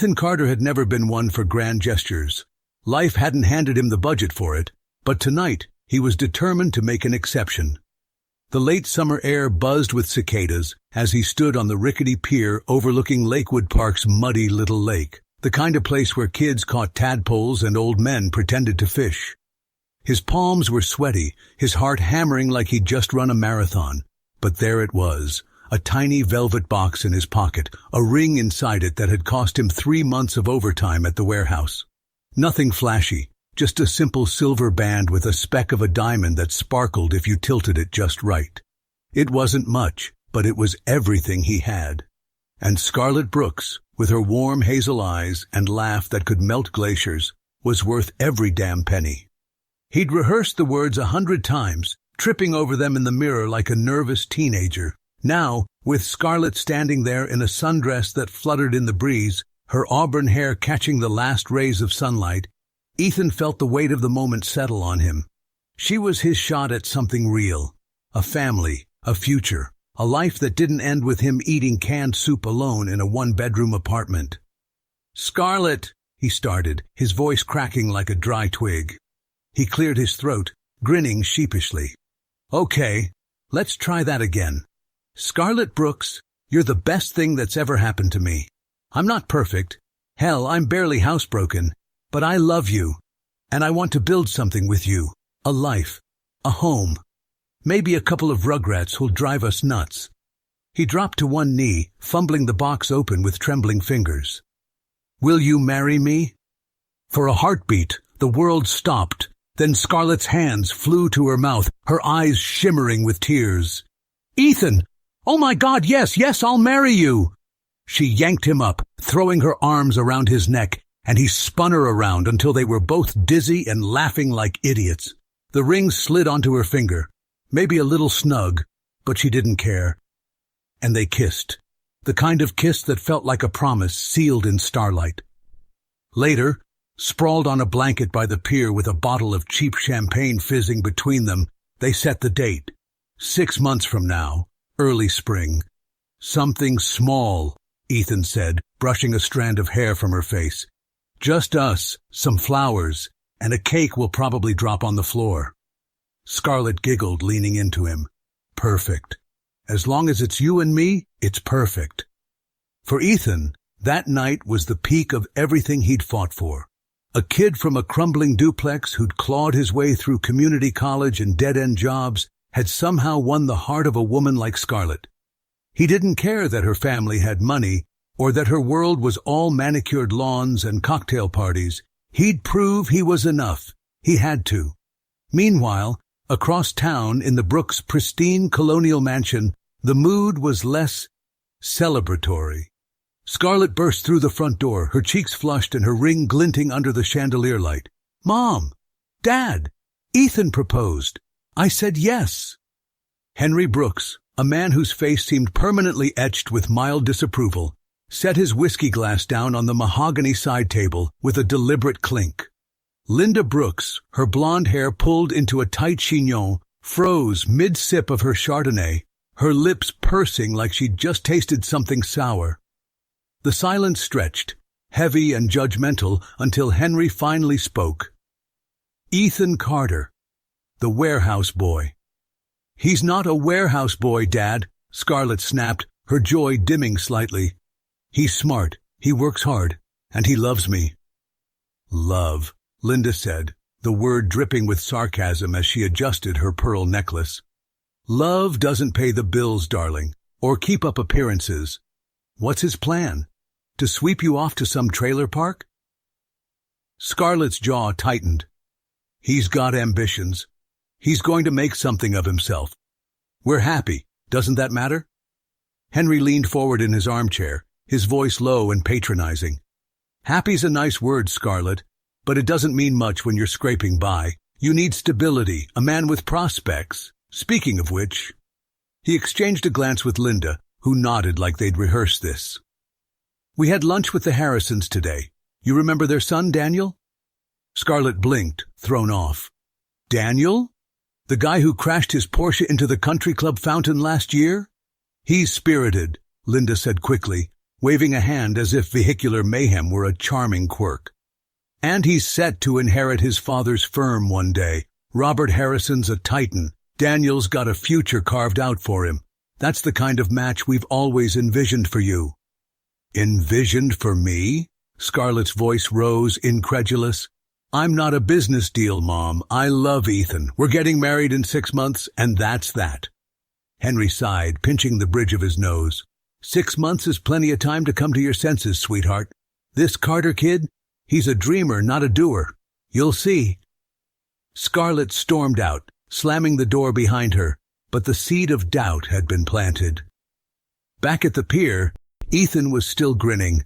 Ethan Carter had never been one for grand gestures. Life hadn't handed him the budget for it, but tonight he was determined to make an exception. The late summer air buzzed with cicadas as he stood on the rickety pier overlooking Lakewood Park's muddy little lake, the kind of place where kids caught tadpoles and old men pretended to fish. His palms were sweaty, his heart hammering like he'd just run a marathon. But there it was, a tiny velvet box in his pocket, a ring inside it that had cost him 3 months of overtime at the warehouse. Nothing flashy, just a simple silver band with a speck of a diamond that sparkled if you tilted it just right. It wasn't much, but it was everything he had. And Scarlett Brooks, with her warm hazel eyes and laugh that could melt glaciers, was worth every damn penny. He'd rehearsed the words 100 times, tripping over them in the mirror like a nervous teenager. Now, with Scarlett standing there in a sundress that fluttered in the breeze, her auburn hair catching the last rays of sunlight, Ethan felt the weight of the moment settle on him. She was his shot at something real. A family, a future, a life that didn't end with him eating canned soup alone in a one-bedroom apartment. "Scarlett," he started, his voice cracking like a dry twig. He cleared his throat, grinning sheepishly. "Okay, let's try that again. Scarlett Brooks, you're the best thing that's ever happened to me. I'm not perfect. Hell, I'm barely housebroken. But I love you, and I want to build something with you. A life. A home. Maybe a couple of rugrats who'll drive us nuts." He dropped to one knee, fumbling the box open with trembling fingers. "Will you marry me?" For a heartbeat, the world stopped. Then Scarlett's hands flew to her mouth, her eyes shimmering with tears. "Ethan! Oh my God, yes, I'll marry you!" She yanked him up, throwing her arms around his neck, and he spun her around until they were both dizzy and laughing like idiots. The ring slid onto her finger, maybe a little snug, but she didn't care. And they kissed, the kind of kiss that felt like a promise sealed in starlight. Later, sprawled on a blanket by the pier with a bottle of cheap champagne fizzing between them, they set the date. 6 months from now, early spring. "Something small," Ethan said, brushing a strand of hair from her face. "Just us, some flowers, and a cake will probably drop on the floor." Scarlett giggled, leaning into him. "Perfect. As long as it's you and me, it's perfect." For Ethan, that night was the peak of everything he'd fought for. A kid from a crumbling duplex who'd clawed his way through community college and dead-end jobs had somehow won the heart of a woman like Scarlett. He didn't care that her family had money or that her world was all manicured lawns and cocktail parties. He'd prove he was enough. He had to. Meanwhile, across town in the Brooks' pristine colonial mansion, the mood was less celebratory. Scarlett burst through the front door, her cheeks flushed and her ring glinting under the chandelier light. "Mom! Dad! Ethan proposed. I said yes." Henry Brooks, a man whose face seemed permanently etched with mild disapproval, set his whiskey glass down on the mahogany side table with a deliberate clink. Linda Brooks, her blonde hair pulled into a tight chignon, froze mid-sip of her Chardonnay, her lips pursing like she'd just tasted something sour. The silence stretched, heavy and judgmental, until Henry finally spoke. "Ethan Carter, the warehouse boy." "He's not a warehouse boy, Dad," Scarlett snapped, her joy dimming slightly. "He's smart, he works hard, and he loves me." "Love," Linda said, the word dripping with sarcasm as she adjusted her pearl necklace. "Love doesn't pay the bills, darling, or keep up appearances. What's his plan? To sweep you off to some trailer park?" Scarlett's jaw tightened. "He's got ambitions. He's going to make something of himself. We're happy. Doesn't that matter?" Henry leaned forward in his armchair, his voice low and patronizing. "Happy's a nice word, Scarlett, but it doesn't mean much when you're scraping by. You need stability, a man with prospects. Speaking of which..." He exchanged a glance with Linda, who nodded like they'd rehearsed this. "We had lunch with the Harrisons today. You remember their son, Daniel?" Scarlett blinked, thrown off. "Daniel? The guy who crashed his Porsche into the country club fountain last year?" "He's spirited," Linda said quickly, waving a hand as if vehicular mayhem were a charming quirk. And he's set to inherit his father's firm one day. Robert Harrison's a titan. Daniel's got a future carved out for him. That's the kind of match we've always envisioned for you." "Envisioned for me?" Scarlett's voice rose, incredulous. "I'm not a business deal, Mom. I love Ethan. We're getting married in 6 months, and that's that." Henry sighed, pinching the bridge of his nose. 6 months is plenty of time to come to your senses, sweetheart. This Carter kid, he's a dreamer, not a doer. You'll see." Scarlett stormed out, slamming the door behind her, but the seed of doubt had been planted. Back at the pier, Ethan was still grinning,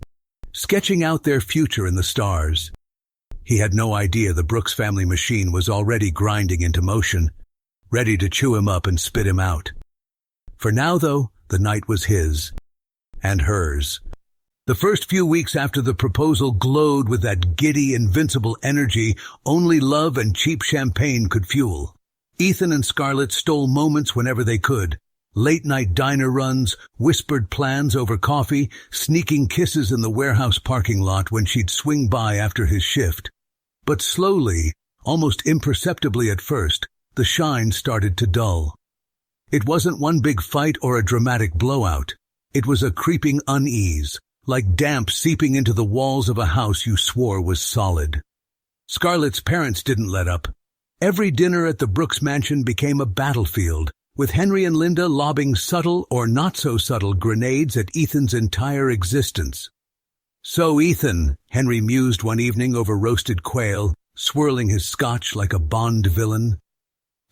sketching out their future in the stars. He had no idea the Brooks family machine was already grinding into motion, ready to chew him up and spit him out. For now, though, the night was his. And hers. The first few weeks after the proposal glowed with that giddy, invincible energy only love and cheap champagne could fuel. Ethan and Scarlett stole moments whenever they could. Late-night diner runs, whispered plans over coffee, sneaking kisses in the warehouse parking lot when she'd swing by after his shift. But slowly, almost imperceptibly at first, the shine started to dull. It wasn't one big fight or a dramatic blowout. It was a creeping unease, like damp seeping into the walls of a house you swore was solid. Scarlett's parents didn't let up. Every dinner at the Brooks mansion became a battlefield, with Henry and Linda lobbing subtle or not-so-subtle grenades at Ethan's entire existence. "So, Ethan," Henry mused one evening over roasted quail, swirling his scotch like a Bond villain.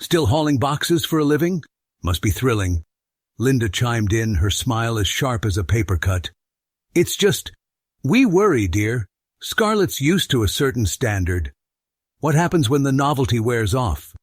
"Still hauling boxes for a living? Must be thrilling." Linda chimed in, her smile as sharp as a paper cut. "It's just, we worry, dear. Scarlett's used to a certain standard. What happens when the novelty wears off?"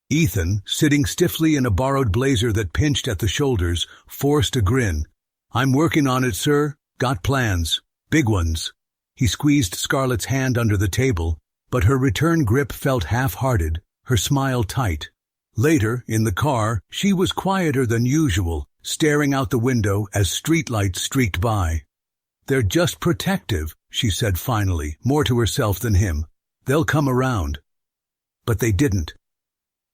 Ethan, sitting stiffly in a borrowed blazer that pinched at the shoulders, forced a grin. "I'm working on it, sir. Got plans. Big ones." He squeezed Scarlett's hand under the table, but her return grip felt half-hearted, her smile tight. Later, in the car, she was quieter than usual, staring out the window as streetlights streaked by. "They're just protective," she said finally, more to herself than him. "They'll come around." But they didn't.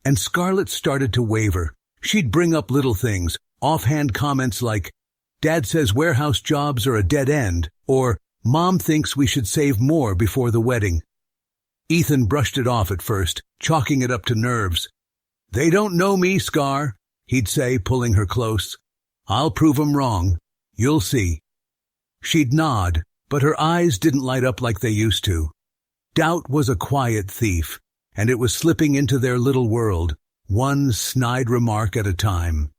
And Scarlett started to waver. She'd bring up little things, offhand comments like, "Dad says warehouse jobs are a dead end," or "Mom thinks we should save more before the wedding." Ethan brushed it off at first, chalking it up to nerves. "They don't know me, Scar," he'd say, pulling her close. "I'll prove 'em wrong. You'll see." She'd nod, but her eyes didn't light up like they used to. Doubt was a quiet thief, and it was slipping into their little world, one snide remark at a time.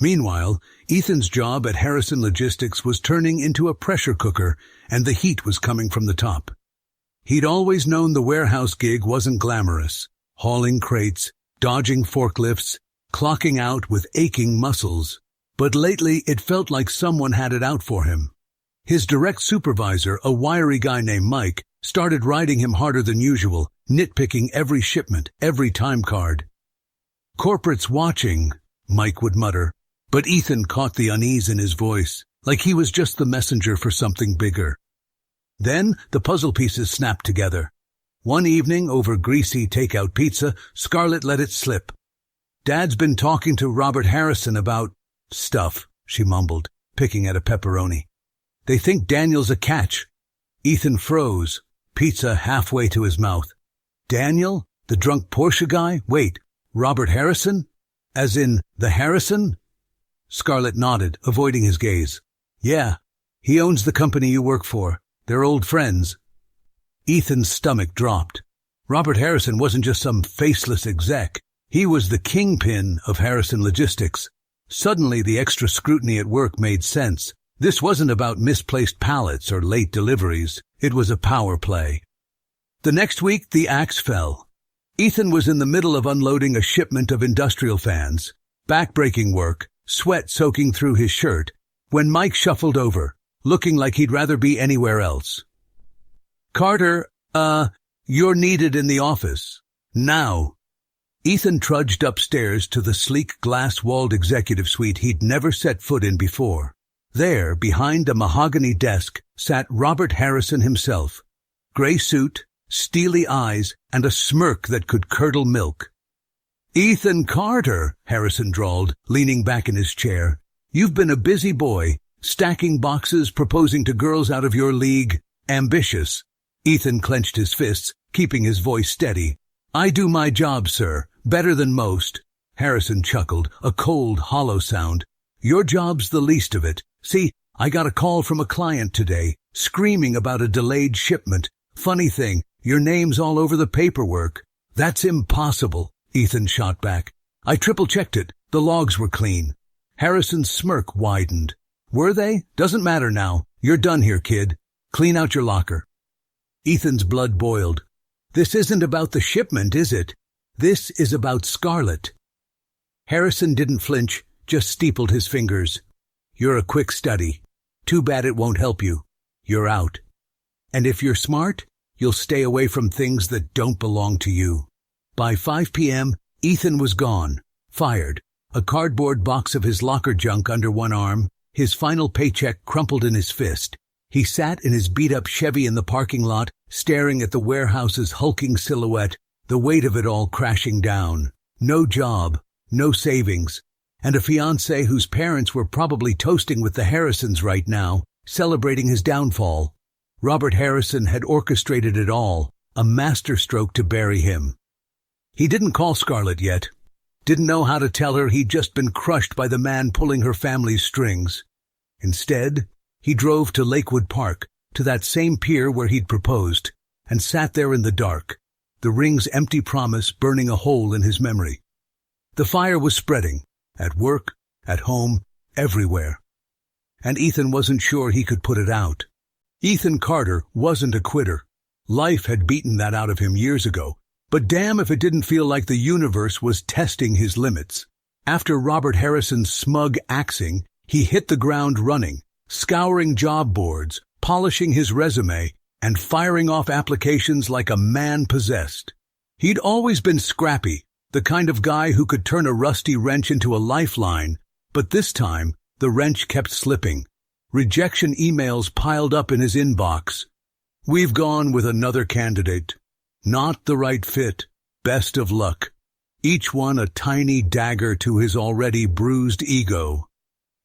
Meanwhile, Ethan's job at Harrison Logistics was turning into a pressure cooker, and the heat was coming from the top. He'd always known the warehouse gig wasn't glamorous, hauling crates, dodging forklifts, clocking out with aching muscles. But lately it felt like someone had it out for him. His direct supervisor, a wiry guy named Mike, started riding him harder than usual, nitpicking every shipment, every time card. "Corporate's watching," Mike would mutter, but Ethan caught the unease in his voice, like he was just the messenger for something bigger. Then the puzzle pieces snapped together. One evening, over greasy takeout pizza, Scarlett let it slip. "Dad's been talking to Robert Harrison about stuff," she mumbled, picking at a pepperoni. "They think Daniel's a catch." Ethan froze, pizza halfway to his mouth. "Daniel? The drunk Porsche guy? Wait, Robert Harrison? As in, the Harrison?" Scarlett nodded, avoiding his gaze. "Yeah, he owns the company you work for. They're old friends." Ethan's stomach dropped. Robert Harrison wasn't just some faceless exec. He was the kingpin of Harrison Logistics. Suddenly, the extra scrutiny at work made sense. This wasn't about misplaced pallets or late deliveries. It was a power play. The next week, the axe fell. Ethan was in the middle of unloading a shipment of industrial fans, back-breaking work, sweat soaking through his shirt, when Mike shuffled over, looking like he'd rather be anywhere else. "Carter, you're needed in the office. Now." Ethan trudged upstairs to the sleek glass-walled executive suite he'd never set foot in before. There, behind a mahogany desk, sat Robert Harrison himself. Gray suit, steely eyes, and a smirk that could curdle milk. "Ethan Carter," Harrison drawled, leaning back in his chair. "You've been a busy boy, stacking boxes, proposing to girls out of your league. Ambitious." Ethan clenched his fists, keeping his voice steady. "I do my job, sir, better than most." Harrison chuckled, a cold, hollow sound. "Your job's the least of it. See, I got a call from a client today, screaming about a delayed shipment. Funny thing, your name's all over the paperwork." "That's impossible," Ethan shot back. "I triple-checked it. The logs were clean." Harrison's smirk widened. "Were they? Doesn't matter now. You're done here, kid. Clean out your locker." Ethan's blood boiled. "This isn't about the shipment, is it? This is about Scarlett." Harrison didn't flinch, just steepled his fingers. "You're a quick study. Too bad it won't help you. You're out. And if you're smart, you'll stay away from things that don't belong to you." By 5 p.m., Ethan was gone, fired, a cardboard box of his locker junk under one arm, his final paycheck crumpled in his fist. He sat in his beat-up Chevy in the parking lot, staring at the warehouse's hulking silhouette, the weight of it all crashing down. No job, no savings, and a fiancée whose parents were probably toasting with the Harrisons right now, celebrating his downfall. Robert Harrison had orchestrated it all, a masterstroke to bury him. He didn't call Scarlett yet. Didn't know how to tell her he'd just been crushed by the man pulling her family's strings. Instead, he drove to Lakewood Park, to that same pier where he'd proposed, and sat there in the dark, the ring's empty promise burning a hole in his memory. The fire was spreading, at work, at home, everywhere. And Ethan wasn't sure he could put it out. Ethan Carter wasn't a quitter. Life had beaten that out of him years ago, but damn if it didn't feel like the universe was testing his limits. After Robert Harrison's smug axing, he hit the ground running, scouring job boards, polishing his resume, and firing off applications like a man possessed. He'd always been scrappy, the kind of guy who could turn a rusty wrench into a lifeline, but this time the wrench kept slipping. Rejection emails piled up in his inbox. "We've gone with another candidate. Not the right fit. Best of luck." Each one a tiny dagger to his already bruised ego.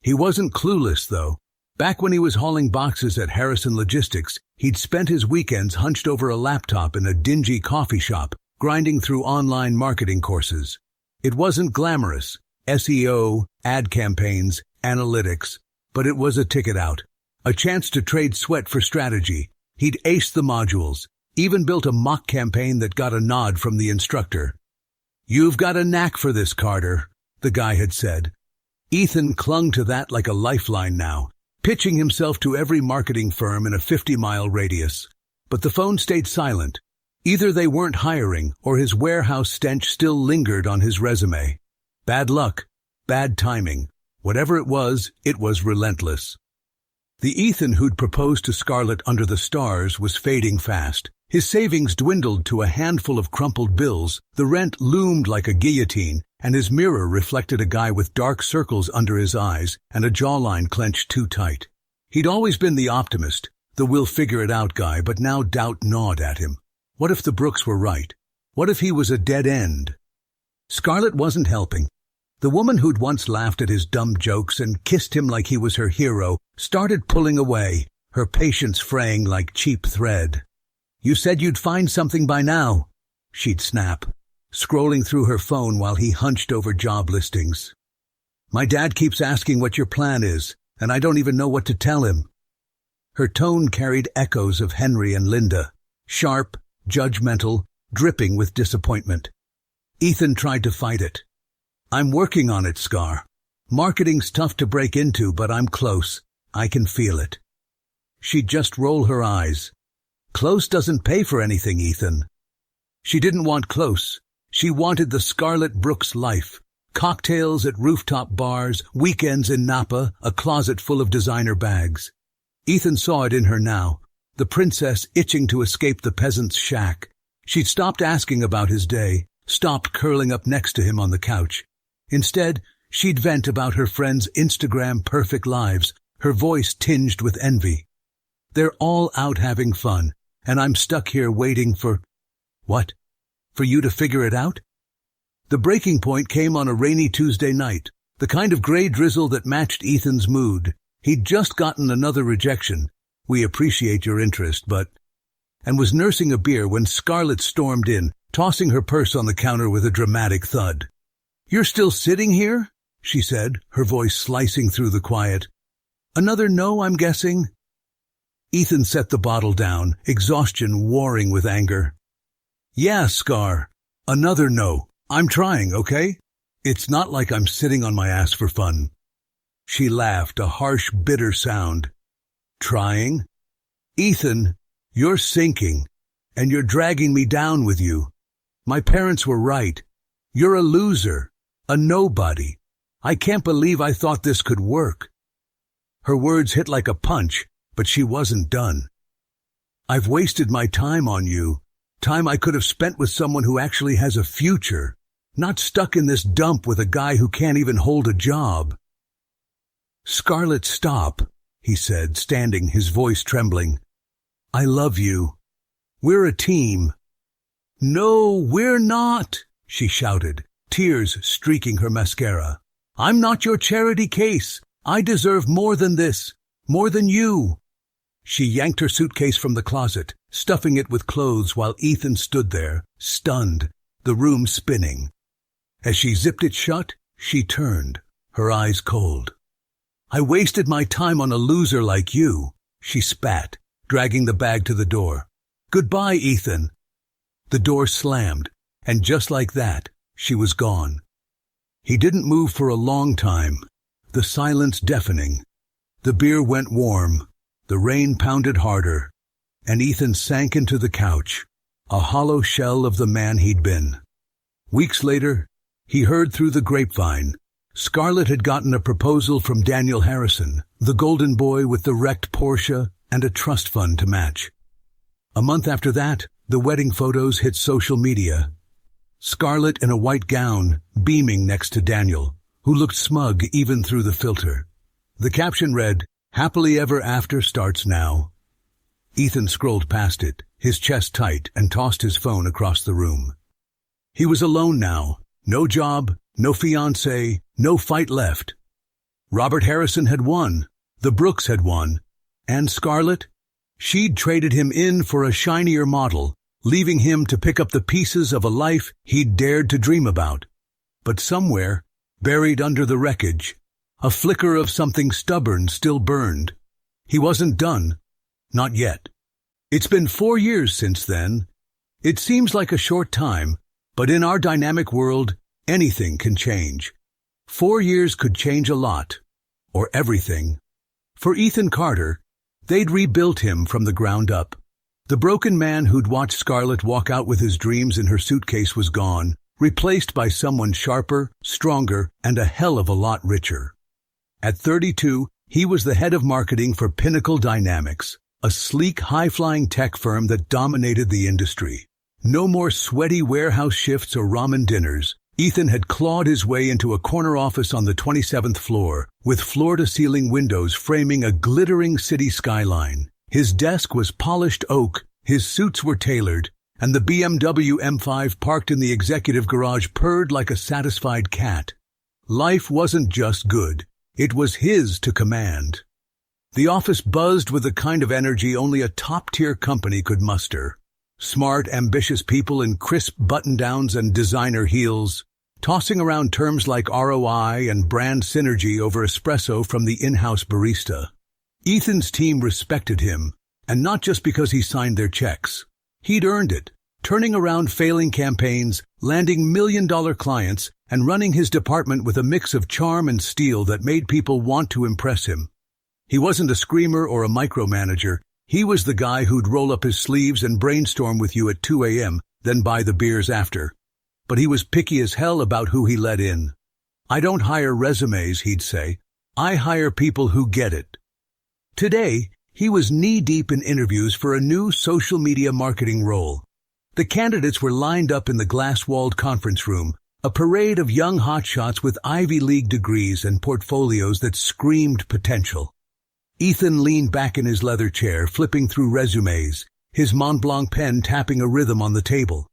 He wasn't clueless, though. Back when he was hauling boxes at Harrison Logistics, he'd spent his weekends hunched over a laptop in a dingy coffee shop, grinding through online marketing courses. It wasn't glamorous, SEO, ad campaigns, analytics, but it was a ticket out, a chance to trade sweat for strategy. He'd aced the modules, even built a mock campaign that got a nod from the instructor. "You've got a knack for this, Carter," the guy had said. Ethan clung to that like a lifeline now, pitching himself to every marketing firm in a 50-mile radius. But the phone stayed silent. Either they weren't hiring, or his warehouse stench still lingered on his resume. Bad luck, bad timing. Whatever it was relentless. The Ethan who'd proposed to Scarlett under the stars was fading fast. His savings dwindled to a handful of crumpled bills, the rent loomed like a guillotine, and his mirror reflected a guy with dark circles under his eyes and a jawline clenched too tight. He'd always been the optimist, the we'll-figure-it-out guy, but now doubt gnawed at him. What if the Brooks were right? What if he was a dead end? Scarlett wasn't helping. The woman who'd once laughed at his dumb jokes and kissed him like he was her hero started pulling away, her patience fraying like cheap thread. "You said you'd find something by now," she'd snap, scrolling through her phone while he hunched over job listings. "My dad keeps asking what your plan is, and I don't even know what to tell him." Her tone carried echoes of Henry and Linda, sharp, judgmental, dripping with disappointment. Ethan tried to fight it. "I'm working on it, Scar. Marketing's tough to break into, but I'm close. I can feel it." She'd just roll her eyes. "Close doesn't pay for anything, Ethan." She didn't want close. She wanted the Scarlett Brooks life. Cocktails at rooftop bars, weekends in Napa, a closet full of designer bags. Ethan saw it in her now, the princess itching to escape the peasant's shack. She'd stopped asking about his day, stopped curling up next to him on the couch. Instead, she'd vent about her friends' Instagram perfect lives, her voice tinged with envy. "They're all out having fun, and I'm stuck here waiting for—" "What? For you to figure it out?" The breaking point came on a rainy Tuesday night, the kind of gray drizzle that matched Ethan's mood. He'd just gotten another rejection. "We appreciate your interest, but—" and was nursing a beer when Scarlett stormed in, tossing her purse on the counter with a dramatic thud. "You're still sitting here?" she said, her voice slicing through the quiet. "Another no, I'm guessing?" Ethan set the bottle down, exhaustion warring with anger. "Yeah, Scar. Another no. I'm trying, okay? It's not like I'm sitting on my ass for fun." She laughed, a harsh, bitter sound. "Trying? Ethan, you're sinking, and you're dragging me down with you. My parents were right. You're a loser, a nobody. I can't believe I thought this could work." Her words hit like a punch, but she wasn't done. "I've wasted my time on you, time I could have spent with someone who actually has a future, not stuck in this dump with a guy who can't even hold a job." "Scarlett, stop," he said, standing, his voice trembling. "I love you. We're a team." "No, we're not," she shouted, tears streaking her mascara. "I'm not your charity case. I deserve more than this, more than you." She yanked her suitcase from the closet, stuffing it with clothes while Ethan stood there, stunned, the room spinning. As she zipped it shut, she turned, her eyes cold. "I wasted my time on a loser like you," she spat, dragging the bag to the door. "Goodbye, Ethan." The door slammed, and just like that, she was gone. He didn't move for a long time, the silence deafening. The beer went warm, the rain pounded harder, and Ethan sank into the couch, a hollow shell of the man he'd been. Weeks later, he heard through the grapevine, Scarlett had gotten a proposal from Daniel Harrison, the golden boy with the wrecked Porsche and a trust fund to match. A month after that, the wedding photos hit social media. Scarlett in a white gown, beaming next to Daniel, who looked smug even through the filter. The caption read, "Happily ever after starts now." Ethan scrolled past it, his chest tight, and tossed his phone across the room. He was alone now. No job, no fiancé, no fight left. Robert Harrison had won. The Brooks had won. And Scarlett? She'd traded him in for a shinier model, leaving him to pick up the pieces of a life he'd dared to dream about. But somewhere, buried under the wreckage, a flicker of something stubborn still burned. He wasn't done. Not yet. It's been 4 years since then. It seems like a short time, but in our dynamic world, anything can change. 4 years could change a lot, or everything. For Ethan Carter, they'd rebuilt him from the ground up. The broken man who'd watched Scarlett walk out with his dreams in her suitcase was gone, replaced by someone sharper, stronger, and a hell of a lot richer. At 32, he was the head of marketing for Pinnacle Dynamics, a sleek, high-flying tech firm that dominated the industry. No more sweaty warehouse shifts or ramen dinners. Ethan had clawed his way into a corner office on the 27th floor, with floor-to-ceiling windows framing a glittering city skyline. His desk was polished oak, his suits were tailored, and the BMW M5 parked in the executive garage purred like a satisfied cat. Life wasn't just good. It was his to command. The office buzzed with the kind of energy only a top-tier company could muster. Smart, ambitious people in crisp button-downs and designer heels, tossing around terms like ROI and brand synergy over espresso from the in-house barista. Ethan's team respected him, and not just because he signed their checks. He'd earned it, turning around failing campaigns, landing million-dollar clients, and running his department with a mix of charm and steel that made people want to impress him. He wasn't a screamer or a micromanager. He was the guy who'd roll up his sleeves and brainstorm with you at 2 a.m., then buy the beers after. But he was picky as hell about who he let in. "I don't hire resumes," he'd say. "I hire people who get it." Today, he was knee-deep in interviews for a new social media marketing role. The candidates were lined up in the glass-walled conference room, a parade of young hotshots with Ivy League degrees and portfolios that screamed potential. Ethan leaned back in his leather chair, flipping through resumes, his Mont Blanc pen tapping a rhythm on the table.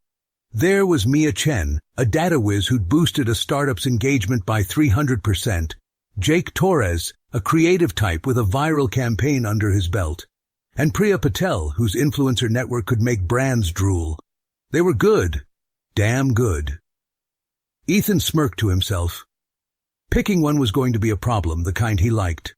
There was Mia Chen, a data whiz who'd boosted a startup's engagement by 300%, Jake Torres, a creative type with a viral campaign under his belt, and Priya Patel, whose influencer network could make brands drool. They were good. Damn good. Ethan smirked to himself. Picking one was going to be a problem, the kind he liked.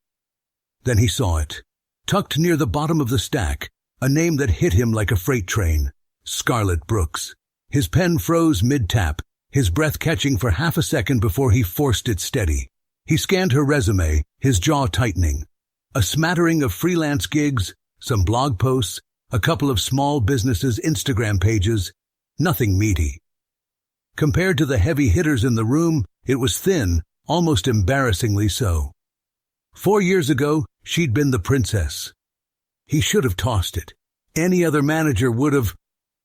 Then he saw it. Tucked near the bottom of the stack, a name that hit him like a freight train. Scarlett Brooks. His pen froze mid-tap, his breath catching for half a second before he forced it steady. He scanned her resume, his jaw tightening. A smattering of freelance gigs, some blog posts, a couple of small businesses' Instagram pages. Nothing meaty. Compared to the heavy hitters in the room, it was thin, almost embarrassingly so. 4 years ago, she'd been the princess. He should have tossed it. Any other manager would have.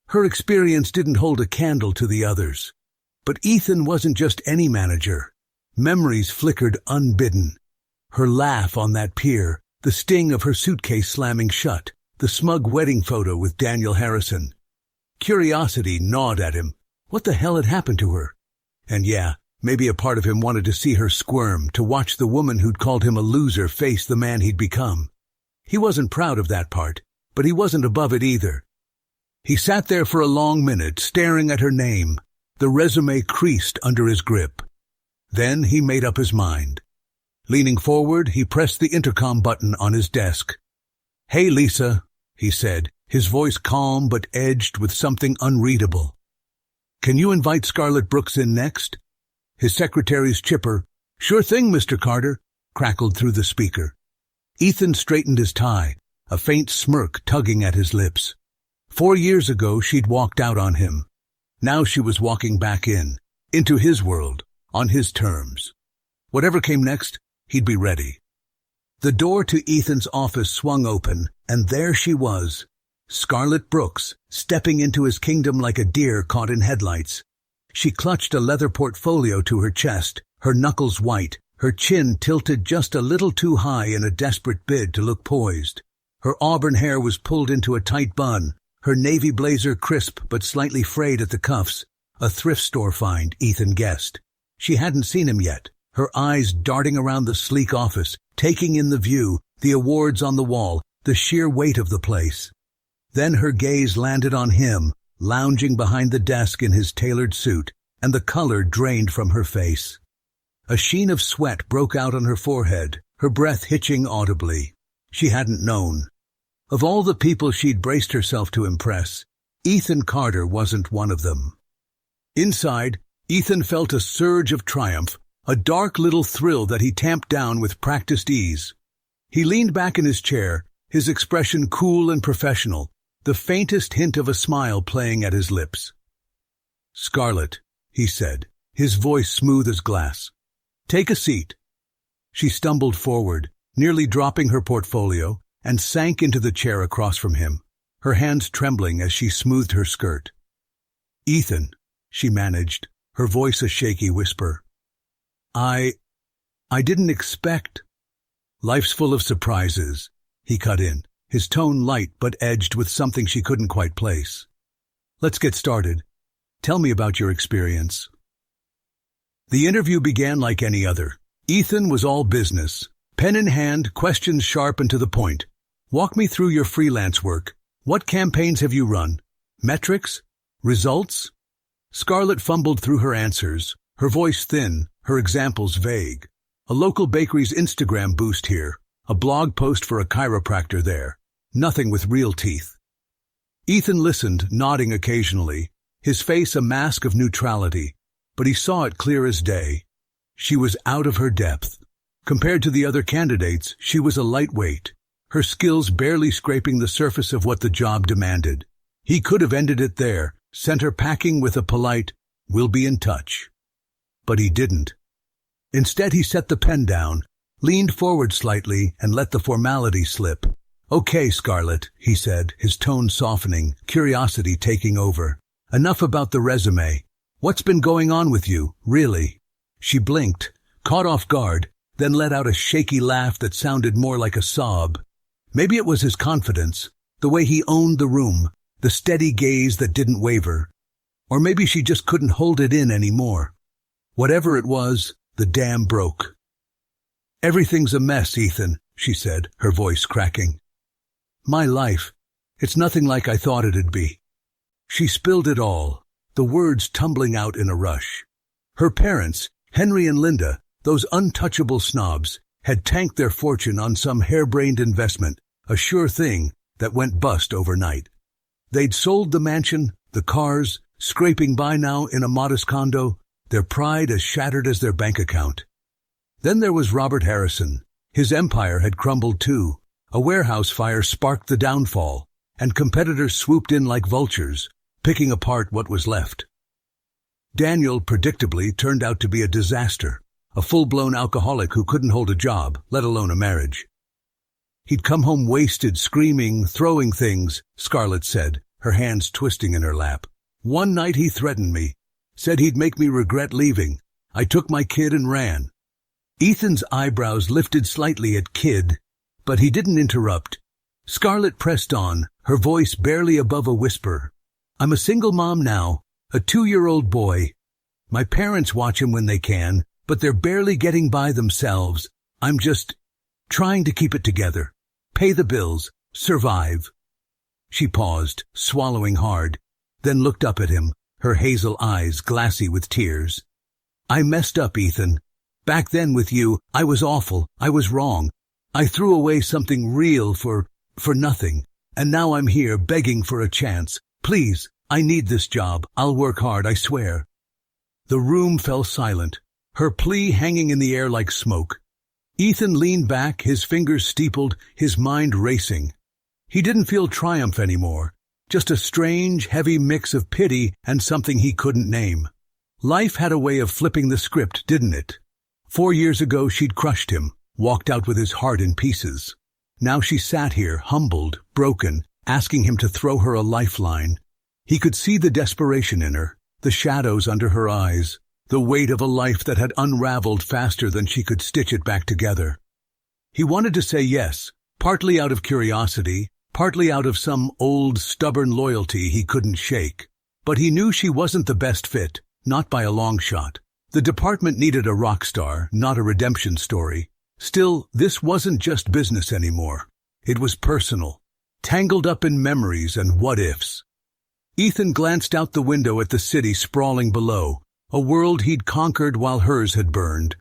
Her experience didn't hold a candle to the others. But Ethan wasn't just any manager. Memories flickered unbidden. Her laugh on that pier, the sting of her suitcase slamming shut, the smug wedding photo with Daniel Harrison. Curiosity gnawed at him. What the hell had happened to her? And yeah, maybe a part of him wanted to see her squirm, to watch the woman who'd called him a loser face the man he'd become. He wasn't proud of that part, but he wasn't above it either. He sat there for a long minute, staring at her name. The resume creased under his grip. Then he made up his mind. Leaning forward, he pressed the intercom button on his desk. "Hey, Lisa," he said, his voice calm but edged with something unreadable. "Can you invite Scarlett Brooks in next?" His secretary's chipper, "Sure thing, Mr. Carter," crackled through the speaker. Ethan straightened his tie, a faint smirk tugging at his lips. 4 years ago, she'd walked out on him. Now she was walking back in, into his world, on his terms. Whatever came next, he'd be ready. The door to Ethan's office swung open, and there she was, Scarlett Brooks, stepping into his kingdom like a deer caught in headlights. She clutched a leather portfolio to her chest, her knuckles white, her chin tilted just a little too high in a desperate bid to look poised. Her auburn hair was pulled into a tight bun, her navy blazer crisp but slightly frayed at the cuffs, a thrift store find, Ethan guessed. She hadn't seen him yet, her eyes darting around the sleek office, taking in the view, the awards on the wall, the sheer weight of the place. Then her gaze landed on him, lounging behind the desk in his tailored suit, and the color drained from her face. A sheen of sweat broke out on her forehead, her breath hitching audibly. She hadn't known. Of all the people she'd braced herself to impress, Ethan Carter wasn't one of them. Inside, Ethan felt a surge of triumph, a dark little thrill that he tamped down with practiced ease. He leaned back in his chair, his expression cool and professional, the faintest hint of a smile playing at his lips. "Scarlett," he said, his voice smooth as glass. "Take a seat." She stumbled forward, nearly dropping her portfolio, and sank into the chair across from him, her hands trembling as she smoothed her skirt. "Ethan," she managed, her voice a shaky whisper. I didn't expect." "Life's full of surprises," he cut in, his tone light but edged with something she couldn't quite place. "Let's get started. Tell me about your experience." The interview began like any other. Ethan was all business. Pen in hand, questions sharp and to the point. "Walk me through your freelance work. What campaigns have you run? Metrics? Results?" Scarlett fumbled through her answers, her voice thin, her examples vague. A local bakery's Instagram boost here, a blog post for a chiropractor there. Nothing with real teeth. Ethan listened, nodding occasionally, his face a mask of neutrality, but he saw it clear as day. She was out of her depth. Compared to the other candidates, she was a lightweight, her skills barely scraping the surface of what the job demanded. He could have ended it there, sent her packing with a polite, "We'll be in touch." But he didn't. Instead, he set the pen down, leaned forward slightly, and let the formality slip. "Okay, Scarlett," he said, his tone softening, curiosity taking over. "Enough about the resume. What's been going on with you, really?" She blinked, caught off guard, then let out a shaky laugh that sounded more like a sob. Maybe it was his confidence, the way he owned the room, the steady gaze that didn't waver. Or maybe she just couldn't hold it in anymore. Whatever it was, the dam broke. "Everything's a mess, Ethan," she said, her voice cracking. "My life, it's nothing like I thought it'd be." She spilled it all, the words tumbling out in a rush. Her parents, Henry and Linda, those untouchable snobs, had tanked their fortune on some harebrained investment, a sure thing that went bust overnight. They'd sold the mansion, the cars, scraping by now in a modest condo, their pride as shattered as their bank account. Then there was Robert Harrison. His empire had crumbled too. A warehouse fire sparked the downfall, and competitors swooped in like vultures, picking apart what was left. Daniel, predictably, turned out to be a disaster, a full-blown alcoholic who couldn't hold a job, let alone a marriage. "He'd come home wasted, screaming, throwing things," Scarlett said, her hands twisting in her lap. "One night he threatened me, said he'd make me regret leaving. I took my kid and ran." Ethan's eyebrows lifted slightly at kid, but he didn't interrupt. Scarlett pressed on, her voice barely above a whisper. "I'm a single mom now, a 2-year-old boy. My parents watch him when they can, but they're barely getting by themselves. I'm just trying to keep it together, pay the bills, survive." She paused, swallowing hard, then looked up at him, her hazel eyes glassy with tears. "I messed up, Ethan. Back then with you, I was awful, I was wrong. I threw away something real for nothing, and now I'm here begging for a chance. Please, I need this job. I'll work hard, I swear." The room fell silent, her plea hanging in the air like smoke. Ethan leaned back, his fingers steepled, his mind racing. He didn't feel triumph anymore, just a strange, heavy mix of pity and something he couldn't name. Life had a way of flipping the script, didn't it? 4 years ago she'd crushed him, walked out with his heart in pieces. Now she sat here, humbled, broken, asking him to throw her a lifeline. He could see the desperation in her, the shadows under her eyes, the weight of a life that had unraveled faster than she could stitch it back together. He wanted to say yes, partly out of curiosity, partly out of some old, stubborn loyalty he couldn't shake. But he knew she wasn't the best fit, not by a long shot. The department needed a rock star, not a redemption story. Still, this wasn't just business anymore. It was personal, tangled up in memories and what-ifs. Ethan glanced out the window at the city sprawling below, a world he'd conquered while hers had burned.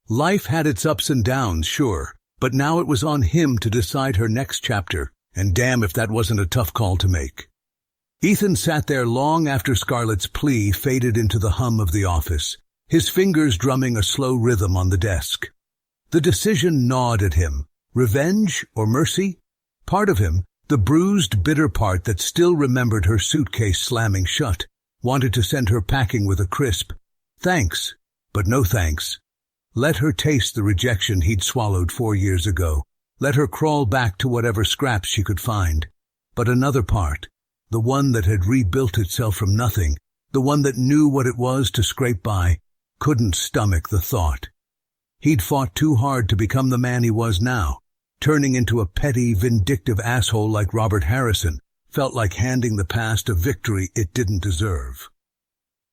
Life had its ups and downs, sure, but now it was on him to decide her next chapter, and damn if that wasn't a tough call to make. Ethan sat there long after Scarlett's plea faded into the hum of the office, his fingers drumming a slow rhythm on the desk. The decision gnawed at him. Revenge or mercy? Part of him, the bruised, bitter part that still remembered her suitcase slamming shut, wanted to send her packing with a crisp "Thanks, but no thanks." Let her taste the rejection he'd swallowed 4 years ago. Let her crawl back to whatever scraps she could find. But another part, the one that had rebuilt itself from nothing, the one that knew what it was to scrape by, couldn't stomach the thought. He'd fought too hard to become the man he was now. Turning into a petty, vindictive asshole like Robert Harrison felt like handing the past a victory it didn't deserve.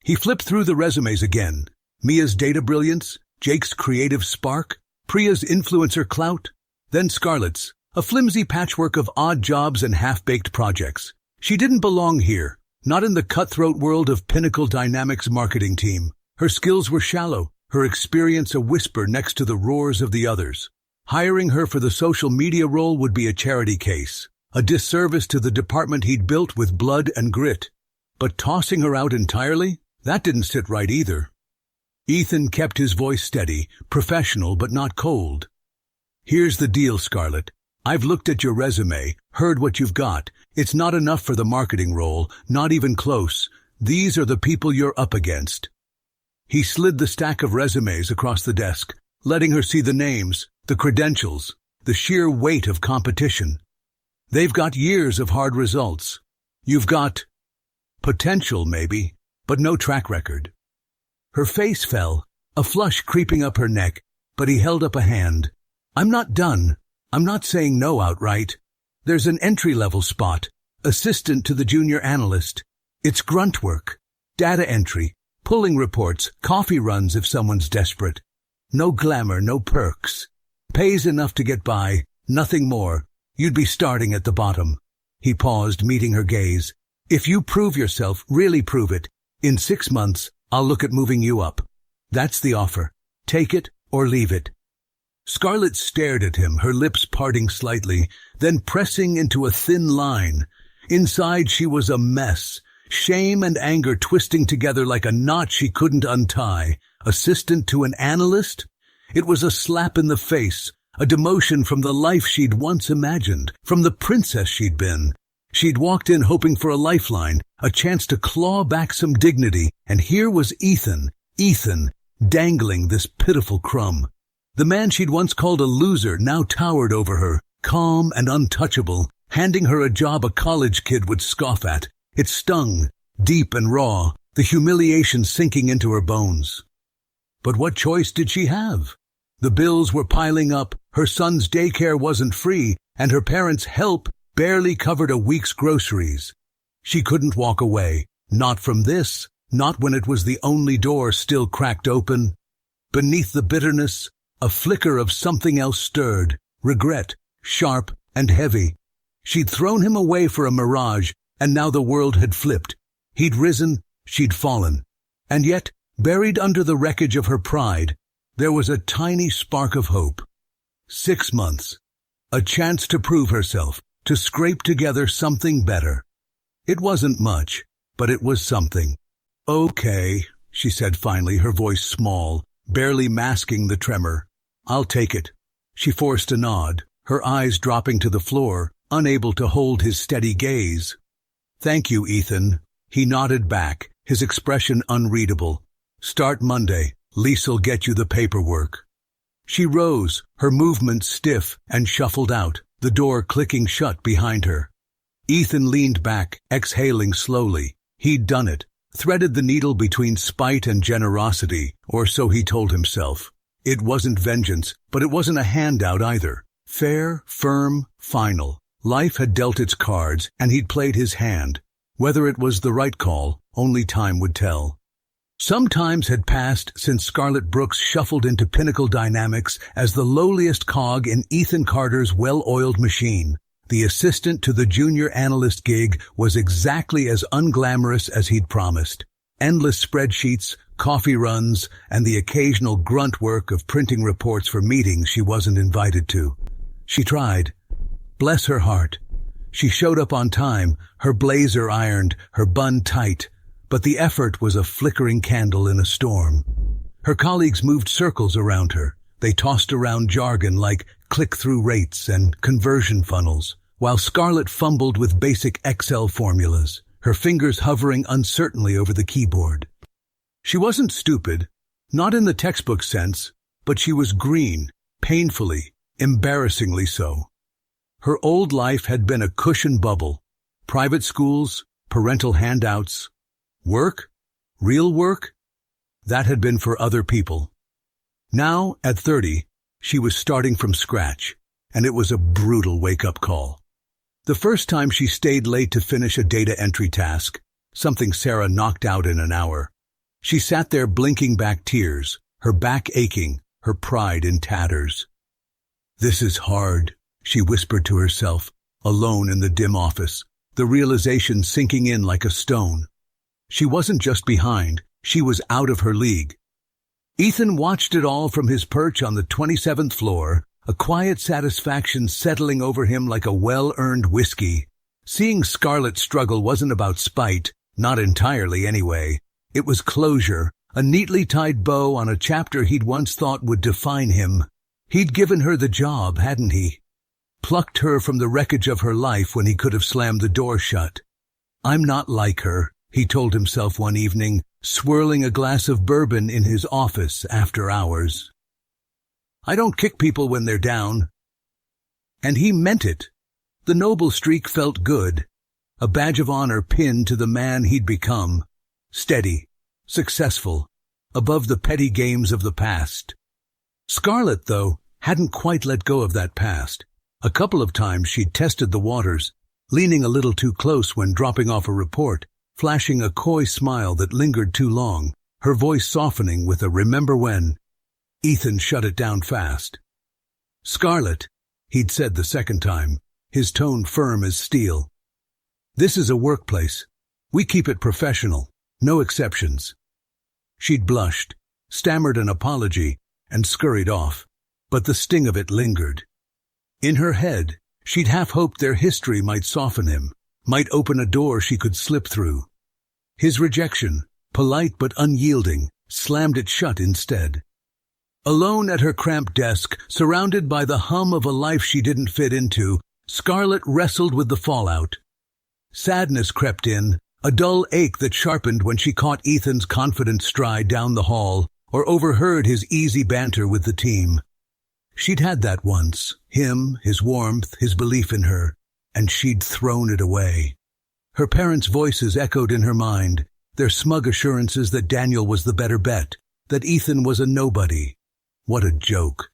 He flipped through the resumes again. Mia's data brilliance, Jake's creative spark, Priya's influencer clout, then Scarlett's, a flimsy patchwork of odd jobs and half-baked projects. She didn't belong here, not in the cutthroat world of Pinnacle Dynamics' marketing team. Her skills were shallow, her experience a whisper next to the roars of the others. Hiring her for the social media role would be a charity case, a disservice to the department he'd built with blood and grit. But tossing her out entirely? That didn't sit right either. Ethan kept his voice steady, professional but not cold. "Here's the deal, Scarlett. I've looked at your resume, heard what you've got. It's not enough for the marketing role, not even close. These are the people you're up against." He slid the stack of resumes across the desk, letting her see the names, the credentials, the sheer weight of competition. They've got years of hard results. You've got potential, maybe, but no track record. Her face fell, a flush creeping up her neck. but he held up a hand. "I'm not done. I'm not saying no outright. There's an entry-level spot, assistant to the junior analyst. It's grunt work, data entry, pulling reports, coffee runs if someone's desperate. No glamour, no perks. Pays enough to get by, nothing more. You'd be starting at the bottom." He paused, meeting her gaze. "If you prove yourself, really prove it, in 6 months, I'll look at moving you up. That's the offer. Take it or leave it." Scarlett stared at him, her lips parting slightly, then pressing into a thin line. Inside she was a mess, shame and anger twisting together like a knot she couldn't untie. Assistant to an analyst? It was a slap in the face, a demotion from the life she'd once imagined, from the princess she'd been. She'd walked in hoping for a lifeline, a chance to claw back some dignity, and here was Ethan, dangling this pitiful crumb. The man she'd once called a loser now towered over her, calm and untouchable, handing her a job a college kid would scoff at. It stung, deep and raw, the humiliation sinking into her bones. But what choice did she have? The bills were piling up, her son's daycare wasn't free, and her parents' help barely covered a week's groceries. She couldn't walk away, not from this, not when it was the only door still cracked open. Beneath the bitterness, a flicker of something else stirred, regret, sharp and heavy. She'd thrown him away for a mirage, and now the world had flipped. He'd risen, she'd fallen. And yet, buried under the wreckage of her pride, there was a tiny spark of hope. 6 months. A chance to prove herself, to scrape together something better. It wasn't much, but it was something. "Okay," she said finally, her voice small, barely masking the tremor. "I'll take it." She forced a nod, her eyes dropping to the floor, unable to hold his steady gaze. "Thank you, Ethan." He nodded back, his expression unreadable. "Start Monday. Lisa'll get you the paperwork." She rose, her movements stiff, and shuffled out, the door clicking shut behind her. Ethan leaned back, exhaling slowly. He'd done it, threaded the needle between spite and generosity, or so he told himself. It wasn't vengeance, but it wasn't a handout either. Fair, firm, final. Life had dealt its cards, and he'd played his hand. Whether it was the right call, only time would tell. Some times had passed since Scarlett Brooks shuffled into Pinnacle Dynamics as the lowliest cog in Ethan Carter's well-oiled machine. The assistant to the junior analyst gig was exactly as unglamorous as he'd promised. Endless spreadsheets, coffee runs, and the occasional grunt work of printing reports for meetings she wasn't invited to. She tried. Bless her heart. She showed up on time, her blazer ironed, her bun tight, but the effort was a flickering candle in a storm. Her colleagues moved circles around her. They tossed around jargon like click-through rates and conversion funnels, while Scarlett fumbled with basic Excel formulas, her fingers hovering uncertainly over the keyboard. She wasn't stupid, not in the textbook sense, but she was green, painfully, embarrassingly so. Her old life had been a cushion bubble. Private schools, parental handouts. Work? Real work? That had been for other people. Now, at 30, she was starting from scratch, and it was a brutal wake-up call. The first time she stayed late to finish a data entry task, something Sarah knocked out in an hour. She sat there blinking back tears, her back aching, her pride in tatters. "This is hard," she whispered to herself, alone in the dim office, the realization sinking in like a stone. She wasn't just behind, she was out of her league. Ethan watched it all from his perch on the 27th floor, a quiet satisfaction settling over him like a well-earned whiskey. Seeing Scarlett struggle wasn't about spite, not entirely anyway. It was closure, a neatly tied bow on a chapter he'd once thought would define him. He'd given her the job, hadn't he? Plucked her from the wreckage of her life when he could have slammed the door shut. "I'm not like her," he told himself one evening, swirling a glass of bourbon in his office after hours. "I don't kick people when they're down." And he meant it. The noble streak felt good, a badge of honor pinned to the man he'd become. Steady, successful, above the petty games of the past. Scarlett, though, hadn't quite let go of that past. A couple of times she'd tested the waters, leaning a little too close when dropping off a report, flashing a coy smile that lingered too long, her voice softening with a "remember when." Ethan shut it down fast. "Scarlett," he'd said the second time, his tone firm as steel. "This is a workplace. We keep it professional, no exceptions." She'd blushed, stammered an apology, and scurried off, but the sting of it lingered. In her head, she'd half hoped their history might soften him, might open a door she could slip through. His rejection, polite but unyielding, slammed it shut instead. Alone at her cramped desk, surrounded by the hum of a life she didn't fit into, Scarlett wrestled with the fallout. Sadness crept in, a dull ache that sharpened when she caught Ethan's confident stride down the hall or overheard his easy banter with the team. She'd had that once, him, his warmth, his belief in her, and she'd thrown it away. Her parents' voices echoed in her mind, their smug assurances that Daniel was the better bet, that Ethan was a nobody. What a joke.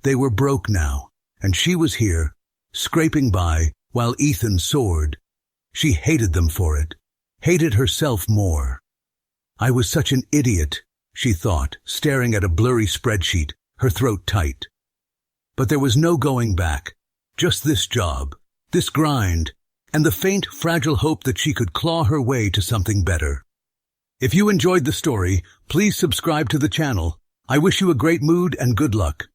They were broke now, and she was here, scraping by, while Ethan soared. She hated them for it, hated herself more. I was such an idiot, she thought, staring at a blurry spreadsheet, her throat tight. But there was no going back, just this job, this grind, and the faint, fragile hope that she could claw her way to something better. If you enjoyed the story, please subscribe to the channel. I wish you a great mood and good luck.